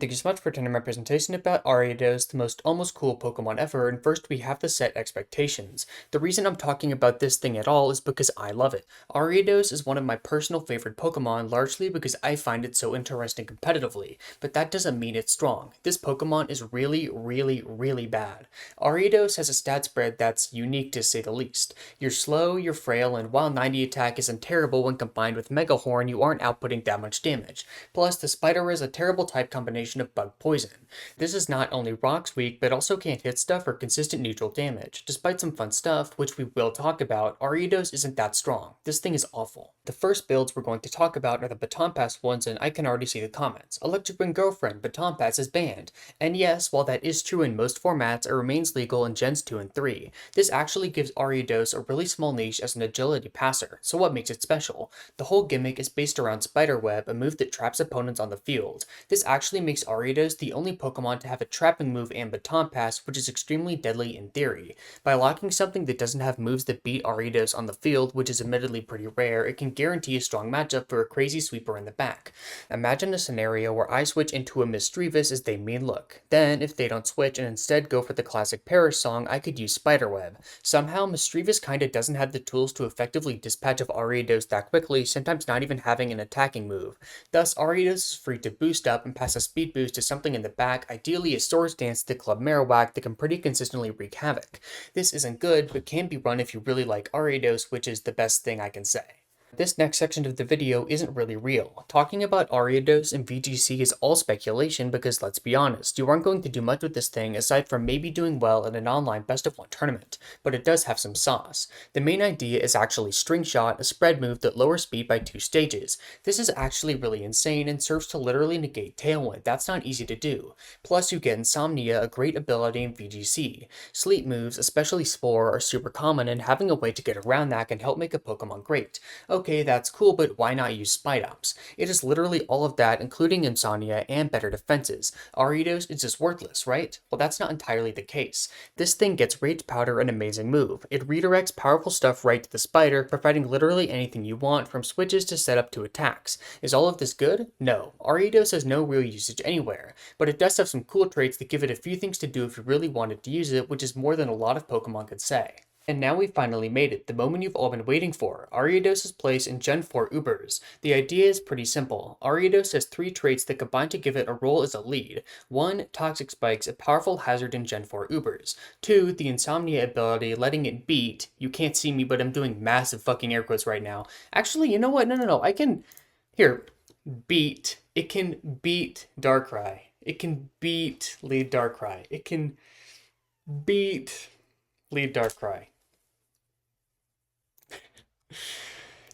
Thank you so much for attending my presentation about Ariados, the most almost cool Pokemon ever, and first we have to set expectations. The reason I'm talking about this thing at all is because I love it. Ariados is one of my personal favorite Pokemon, largely because I find it so interesting competitively, but that doesn't mean it's strong. This Pokemon is really bad. Ariados has a stat spread that's unique to say the least. You're slow, you're frail, and while 90 attack isn't terrible when combined with Mega Horn, you aren't outputting that much damage. Plus, the Spider is a terrible type combination of bug poison. This is not only rocks weak, but also can't hit stuff or consistent neutral damage. Despite some fun stuff, which we will talk about, Ariados isn't that strong. This thing is awful. The first builds we're going to talk about are the Baton Pass ones, and I can already see the comments. Electric Ring Girlfriend, Baton Pass is banned. And yes, while that is true in most formats, it remains legal in Gens 2 and 3. This actually gives Ariados a really small niche as an agility passer, so what makes it special? The whole gimmick is based around Spiderweb, a move that traps opponents on the field. This actually makes Ariados the only Pokemon to have a trapping move and Baton Pass, which is extremely deadly in theory. By locking something that doesn't have moves that beat Ariados on the field, which is admittedly pretty rare, it can guarantee a strong matchup for a crazy sweeper in the back. Imagine a scenario where I switch into a Misdreavus as they mean look. Then, if they don't switch and instead go for the classic Perish song, I could use Spiderweb. Somehow, Misdreavus kinda doesn't have the tools to effectively dispatch of Ariados that quickly, sometimes not even having an attacking move. Thus, Ariados is free to boost up and pass a speed boost to something in the back, ideally a Swords Dance to Club Marowak that can pretty consistently wreak havoc. This isn't good, but can be run if you really like Ariados, which is the best thing I can say. This next section of the video isn't really real. Talking about Ariados and VGC is all speculation because let's be honest, you aren't going to do much with this thing aside from maybe doing well in an online best of one tournament, but it does have some sauce. The main idea is actually String Shot, a spread move that lowers speed by 2 stages. This is actually really insane and serves to literally negate Tailwind. That's not easy to do. Plus you get Insomnia, a great ability in VGC. Sleep moves, especially Spore, are super common and having a way to get around that can help make a Pokemon great. Okay, that's cool, but why not use Spite Ops? It is literally all of that, including Insomnia and better defenses. Ariados is just worthless, right? Well, that's not entirely the case. This thing gets Rage Powder, an amazing move. It redirects powerful stuff right to the spider, providing literally anything you want, from switches to setup to attacks. Is all of this good? No. Ariados has no real usage anywhere, but it does have some cool traits that give it a few things to do if you really wanted to use it, which is more than a lot of Pokemon could say. And now we finally made it, the moment you've all been waiting for, Ariados' place in Gen 4 Ubers. The idea is pretty simple. Ariados has 3 traits that combine to give it a role as a lead. 1. Toxic Spikes, a powerful hazard in Gen 4 Ubers. 2. The Insomnia ability, letting it beat, you can't see me but I'm doing massive fucking air quotes right now. Actually, you know what, no, I can, here, beat, it can beat Darkrai. It can beat lead Darkrai. It can beat lead Darkrai.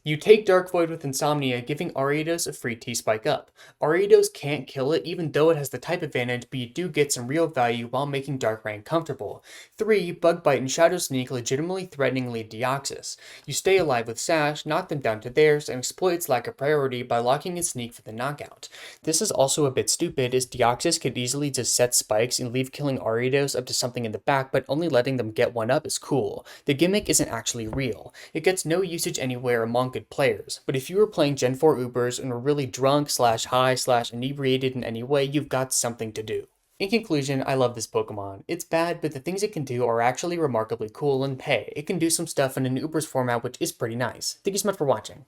You take Dark Void with Insomnia, giving Ariados a free T-Spike up. Ariados can't kill it even though it has the type advantage, but you do get some real value while making Darkrai comfortable. 3. Bug Bite and Shadow Sneak legitimately threatening lead Deoxys. You stay alive with Sash, knock them down to theirs, and exploit its lack of priority by locking in Sneak for the knockout. This is also a bit stupid, as Deoxys could easily just set spikes and leave killing Ariados up to something in the back, but only letting them get one up is cool. The gimmick isn't actually real. It gets no usage anywhere among good players, but if you were playing Gen 4 Ubers and were really drunk / high / inebriated in any way, you've got something to do. In conclusion, I love this Pokemon. It's bad, but the things it can do are actually remarkably cool, and hey, it can do some stuff in an Ubers format which is pretty nice. Thank you so much for watching.